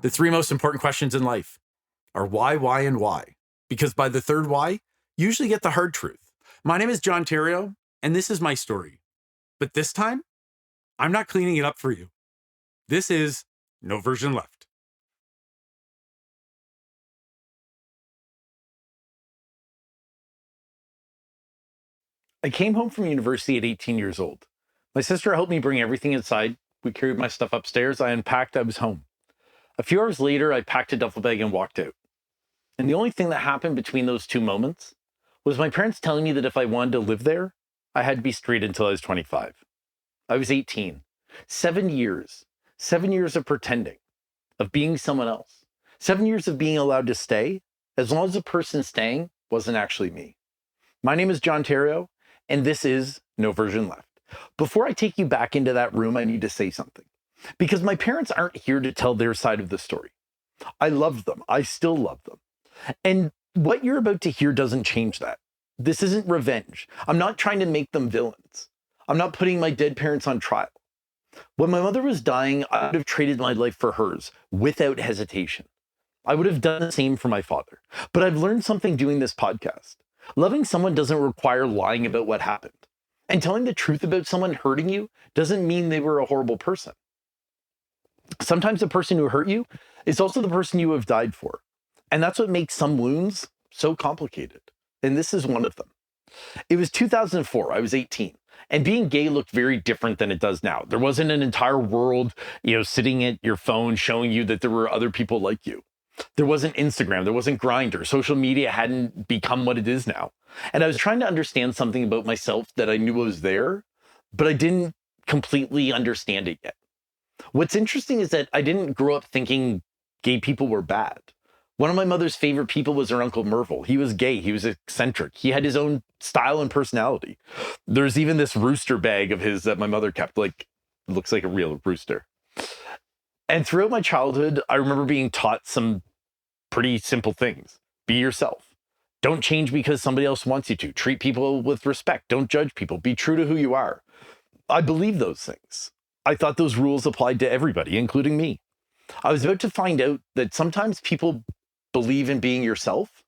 The three most important questions in life are why, and why. Because by the third why, you usually get the hard truth. My name is John Terrio, and this is my story. But this time, I'm not cleaning it up for you. This is No Version Left. I came home from university at 18 years old. My sister helped me bring everything inside. We carried my stuff upstairs. I unpacked. I was home. A few hours later, I packed a duffel bag and walked out. And the only thing that happened between those two moments was my parents telling me that if I wanted to live there, I had to be straight until I was 25. I was 18. 7 years. 7 years of pretending, of being someone else. 7 years of being allowed to stay, as long as the person staying wasn't actually me. My name is John Terrio, and this is No Version Left. Before I take you back into that room, I need to say something. Because my parents aren't here to tell their side of the story. I loved them. I still love them. And what you're about to hear doesn't change that. This isn't revenge. I'm not trying to make them villains. I'm not putting my dead parents on trial. When my mother was dying, I would have traded my life for hers without hesitation. I would have done the same for my father. But I've learned something doing this podcast. Loving someone doesn't require lying about what happened. And telling the truth about someone hurting you doesn't mean they were a horrible person. Sometimes the person who hurt you is also the person you have died for. And that's what makes some wounds so complicated. And this is one of them. It was 2004. I was 18. And being gay looked very different than it does now. There wasn't an entire world, sitting at your phone showing you that there were other people like you. There wasn't Instagram. There wasn't Grindr. Social media hadn't become what it is now. And I was trying to understand something about myself that I knew was there, but I didn't completely understand it yet. What's interesting is that I didn't grow up thinking gay people were bad. One of my mother's favorite people was her Uncle Merville. He was gay. He was eccentric. He had his own style and personality. There's even this rooster bag of his that my mother kept, looks like a real rooster. And throughout my childhood, I remember being taught some pretty simple things. Be yourself. Don't change because somebody else wants you to. Treat people with respect. Don't judge people. Be true to who you are. I believe those things. I thought those rules applied to everybody, including me. I was about to find out that sometimes people believe in being yourself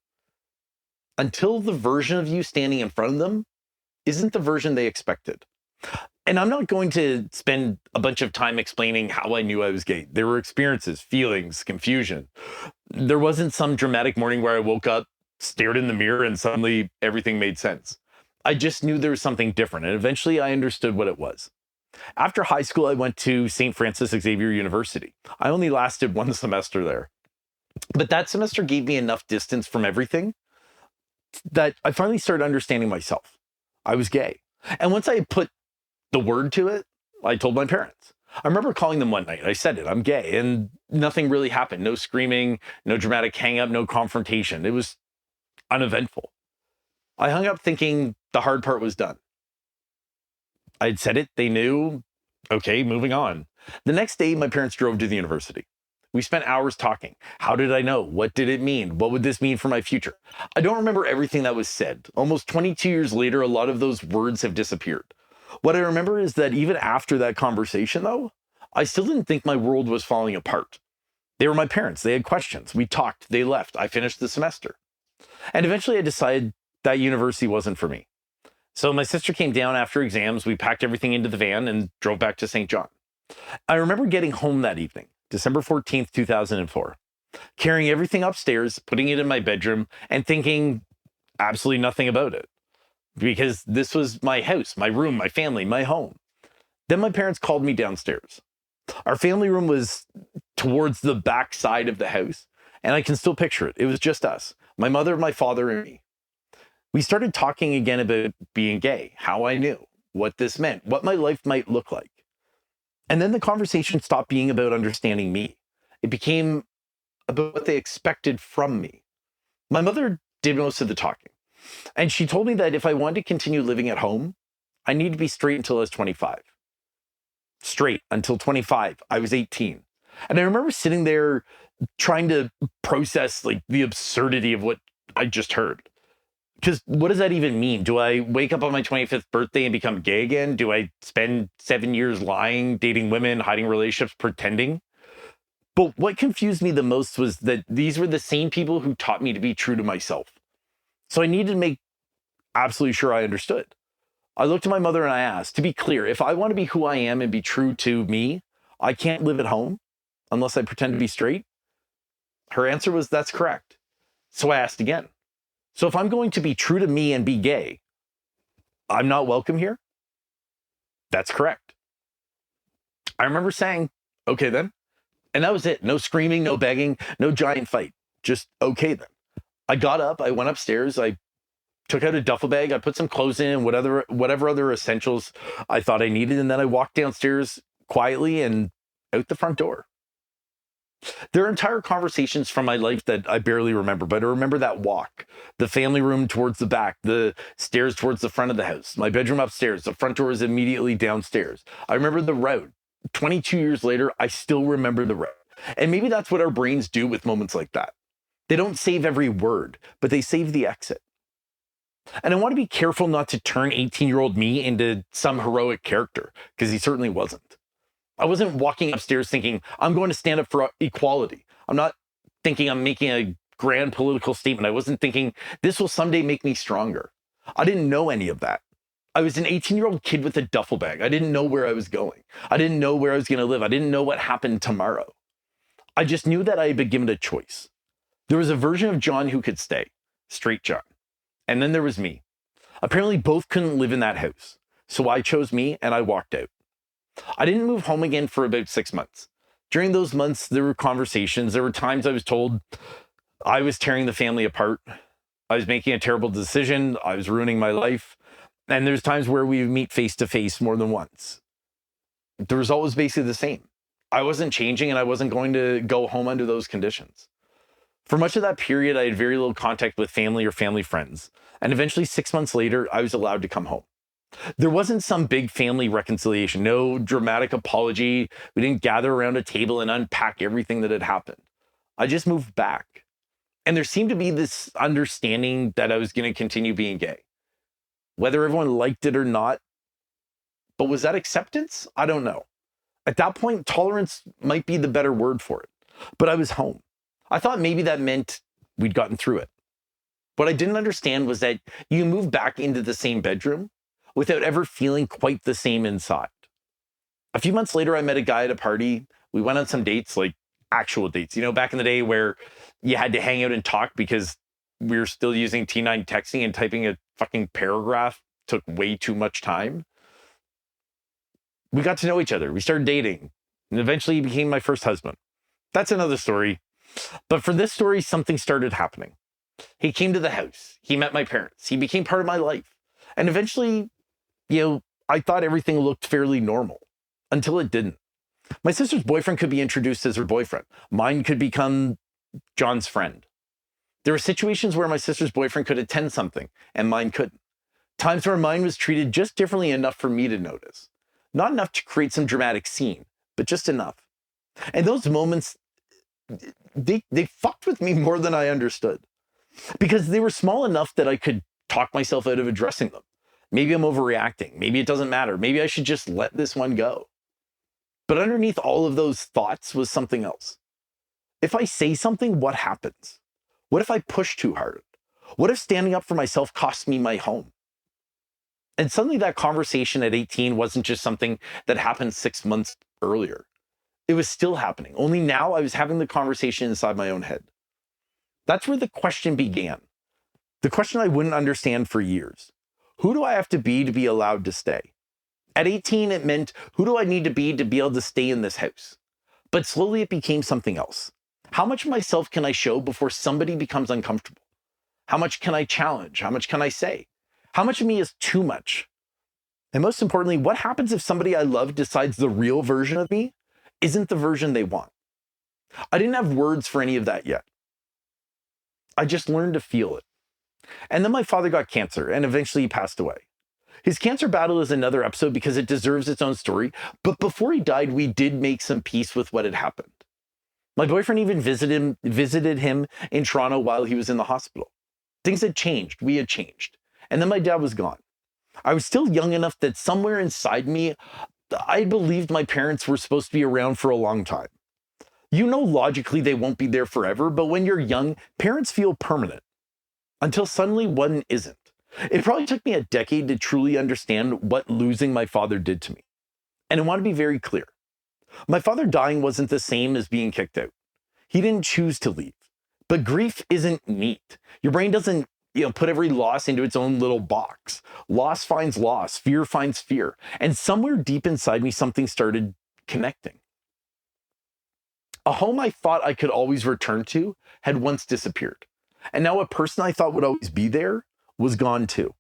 until the version of you standing in front of them isn't the version they expected. And I'm not going to spend a bunch of time explaining how I knew I was gay. There were experiences, feelings, confusion. There wasn't some dramatic morning where I woke up, stared in the mirror, and suddenly everything made sense. I just knew there was something different, and eventually I understood what it was. After high school, I went to St. Francis Xavier University. I only lasted one semester there. But that semester gave me enough distance from everything that I finally started understanding myself. I was gay. And once I had put the word to it, I told my parents. I remember calling them one night. I said it, I'm gay. And nothing really happened. No screaming, no dramatic hang up, no confrontation. It was uneventful. I hung up thinking the hard part was done. I'd said it, they knew. Okay, moving on. The next day, my parents drove to the university. We spent hours talking. How did I know? What did it mean? What would this mean for my future? I don't remember everything that was said. Almost 22 years later, a lot of those words have disappeared. What I remember is that even after that conversation, though, I still didn't think my world was falling apart. They were my parents. They had questions. We talked. They left. I finished the semester. And eventually I decided that university wasn't for me. So my sister came down after exams. We packed everything into the van and drove back to St. John. I remember getting home that evening, December 14th, 2004, carrying everything upstairs, putting it in my bedroom, and thinking absolutely nothing about it. Because this was my house, my room, my family, my home. Then my parents called me downstairs. Our family room was towards the back side of the house, and I can still picture it. It was just us, my mother, my father, and me. We started talking again about being gay, how I knew, what this meant, what my life might look like. And then the conversation stopped being about understanding me. It became about what they expected from me. My mother did most of the talking. And she told me that if I wanted to continue living at home, I needed to be straight until I was 25. Straight until 25. I was 18. And I remember sitting there trying to process the absurdity of what I just heard. Because what does that even mean? Do I wake up on my 25th birthday and become gay again? Do I spend 7 years lying, dating women, hiding relationships, pretending? But what confused me the most was that these were the same people who taught me to be true to myself. So I needed to make absolutely sure I understood. I looked at my mother and I asked, to be clear, if I want to be who I am and be true to me, I can't live at home unless I pretend to be straight. Her answer was, that's correct. So I asked again. So if I'm going to be true to me and be gay, I'm not welcome here? That's correct. I remember saying, okay then. And that was it. No screaming, no begging, no giant fight. Just okay then. I got up, I went upstairs, I took out a duffel bag, I put some clothes in, whatever other essentials I thought I needed, and then I walked downstairs quietly and out the front door. There are entire conversations from my life that I barely remember, but I remember that walk, the family room towards the back, the stairs towards the front of the house, my bedroom upstairs, the front door is immediately downstairs. I remember the route. 22 years later, I still remember the route. And maybe that's what our brains do with moments like that. They don't save every word, but they save the exit. And I want to be careful not to turn 18-year-old me into some heroic character, because he certainly wasn't. I wasn't walking upstairs thinking, I'm going to stand up for equality. I'm not thinking I'm making a grand political statement. I wasn't thinking this will someday make me stronger. I didn't know any of that. I was an 18-year-old kid with a duffel bag. I didn't know where I was going. I didn't know where I was going to live. I didn't know what happened tomorrow. I just knew that I had been given a choice. There was a version of John who could stay, straight John. And then there was me. Apparently both couldn't live in that house. So I chose me and I walked out. I didn't move home again for about 6 months. During those months, there were conversations. There were times I was told I was tearing the family apart. I was making a terrible decision. I was ruining my life. And there's times where we would meet face to face more than once. The result was basically the same. I wasn't changing and I wasn't going to go home under those conditions. For much of that period, I had very little contact with family or family friends. And eventually, 6 months later, I was allowed to come home. There wasn't some big family reconciliation, no dramatic apology. We didn't gather around a table and unpack everything that had happened. I just moved back. And there seemed to be this understanding that I was going to continue being gay. Whether everyone liked it or not, but was that acceptance? I don't know. At that point, tolerance might be the better word for it. But I was home. I thought maybe that meant we'd gotten through it. What I didn't understand was that you move back into the same bedroom without ever feeling quite the same inside. A few months later, I met a guy at a party. We went on some dates, like actual dates, back in the day where you had to hang out and talk because we were still using T9 texting and typing a fucking paragraph took way too much time. We got to know each other. We started dating and eventually he became my first husband. That's another story. But for this story, something started happening. He came to the house. He met my parents. He became part of my life. And eventually, I thought everything looked fairly normal until it didn't. My sister's boyfriend could be introduced as her boyfriend. Mine could become John's friend. There were situations where my sister's boyfriend could attend something and mine couldn't. Times where mine was treated just differently enough for me to notice. Not enough to create some dramatic scene, but just enough. And those moments, they fucked with me more than I understood. Because they were small enough that I could talk myself out of addressing them. Maybe I'm overreacting. Maybe it doesn't matter. Maybe I should just let this one go. But underneath all of those thoughts was something else. If I say something, what happens? What if I push too hard? What if standing up for myself costs me my home? And suddenly that conversation at 18 wasn't just something that happened 6 months earlier. It was still happening. Only now I was having the conversation inside my own head. That's where the question began. The question I wouldn't understand for years. Who do I have to be allowed to stay? At 18, it meant, who do I need to be able to stay in this house? But slowly it became something else. How much of myself can I show before somebody becomes uncomfortable? How much can I challenge? How much can I say? How much of me is too much? And most importantly, what happens if somebody I love decides the real version of me isn't the version they want? I didn't have words for any of that yet. I just learned to feel it. And then my father got cancer and eventually he passed away. His cancer battle is another episode because it deserves its own story. But before he died, we did make some peace with what had happened. My boyfriend even visited him in Toronto while he was in the hospital. Things had changed. We had changed. And then my dad was gone. I was still young enough that somewhere inside me, I believed my parents were supposed to be around for a long time. You know logically they won't be there forever, but when you're young, parents feel permanent until suddenly one isn't. It probably took me a decade to truly understand what losing my father did to me. And I want to be very clear. My father dying wasn't the same as being kicked out. He didn't choose to leave. But grief isn't neat. Your brain doesn't, put every loss into its own little box. Loss finds loss, fear finds fear. And somewhere deep inside me, something started connecting. A home I thought I could always return to had once disappeared. And now a person I thought would always be there was gone too.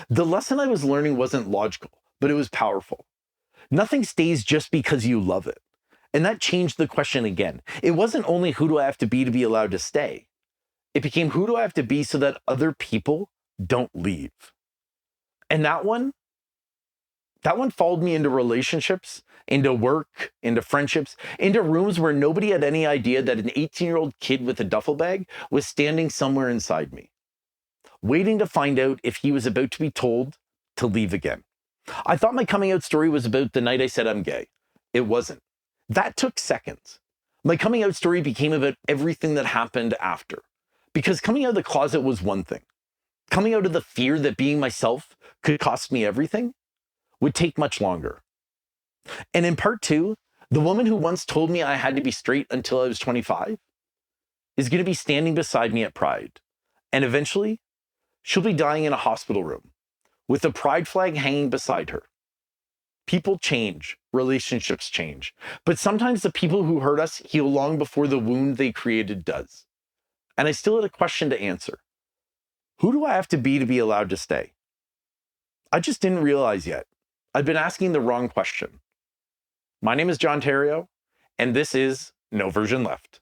The lesson I was learning wasn't logical, but it was powerful. Nothing stays just because you love it. And that changed the question again. It wasn't only who do I have to be allowed to stay. It became who do I have to be so that other people don't leave. And that one followed me into relationships, into work, into friendships, into rooms where nobody had any idea that an 18-year-old kid with a duffel bag was standing somewhere inside me, waiting to find out if he was about to be told to leave again. I thought my coming out story was about the night I said I'm gay. It wasn't. That took seconds. My coming out story became about everything that happened after. Because coming out of the closet was one thing. Coming out of the fear that being myself could cost me everything would take much longer. And in part two, the woman who once told me I had to be straight until I was 25 is going to be standing beside me at Pride. And eventually, she'll be dying in a hospital room with a pride flag hanging beside her. People change, relationships change, but sometimes the people who hurt us heal long before the wound they created does. And I still had a question to answer. Who do I have to be allowed to stay? I just didn't realize yet. I've been asking the wrong question. My name is John Terrio, and this is No Version Left.